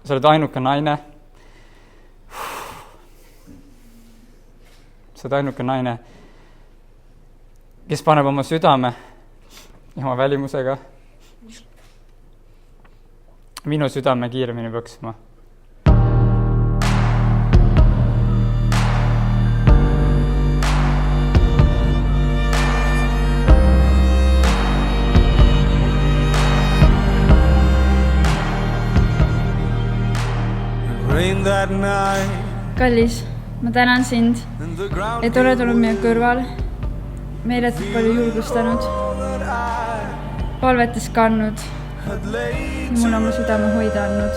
sa oled ainuke naine. Sa oled ainuke naine, kes paneb oma südame ja oma välimusega minu südame kiiremini põksma. Kallis, ma tänan sind, et oled olnud meie kõrval, meeletult palju julgustanud, palvetes kandnud ja mul oma südame hoida andnud.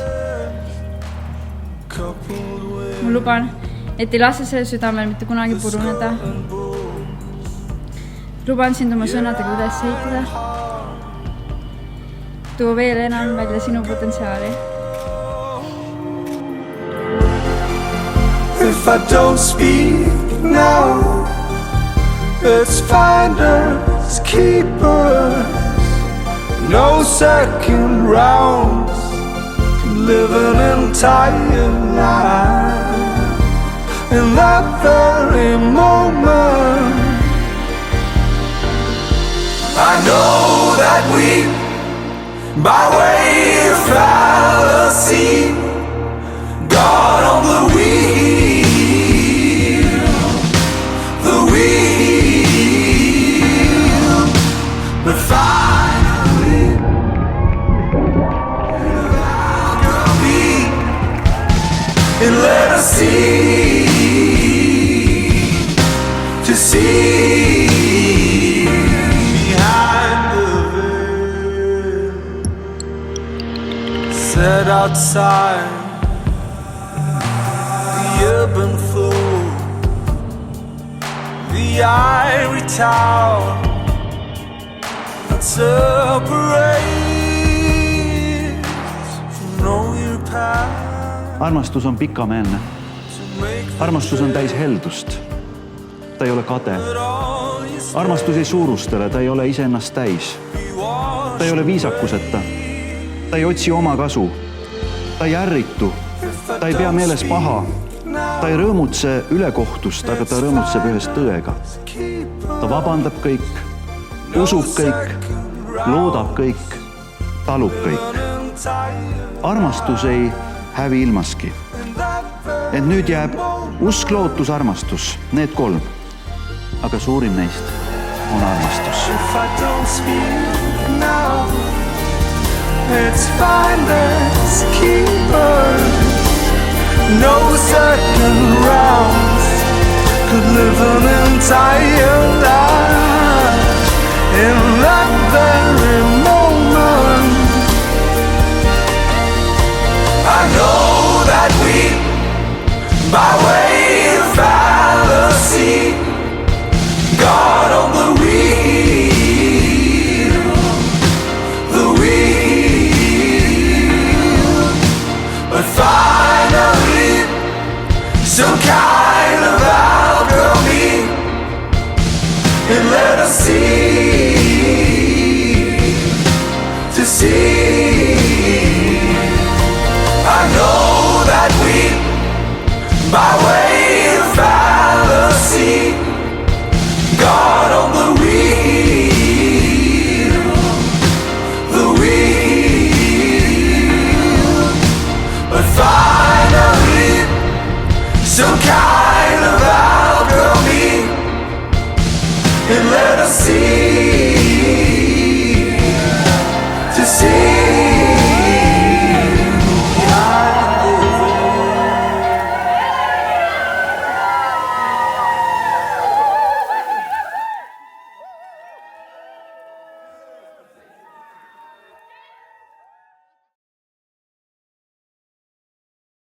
Ma luban, et ei lase selle südamel mitte kunagi puruneda. Luban sind oma sõnadega üles ehitada. Tuo veel enam välja sinu potentsiaali. If I don't speak now, it's finders, keepers, no second rounds, live an entire life in that very moment. I know that we, by way of fallacy, God on the wheel. But finally, and let us see, to see behind the veil. Set outside the urban floor, the ivory tower separates from know your path. Armastus on pikameelne. Armastus on täis heldust. Ta ei ole kade. Armastus ei suurustele, ta ei ole iseennast täis. Ta ei ole viisakuseta. Ta ei otsi oma kasu. Ta ei ärritu. Ta ei pea meeles paha. Ta ei rõõmutse ülekohtust, aga ta rõõmutseb ühes tõega. Ta vabandab kõik, usub kõik, loodab kõik, talub kõik. Armastus ei hävi ilmaski. Et nüüd jääb usk, lootus, armastus, need kolm. Aga suurim neist on armastus. If I don't speak now, it's finders, keepers, no second round.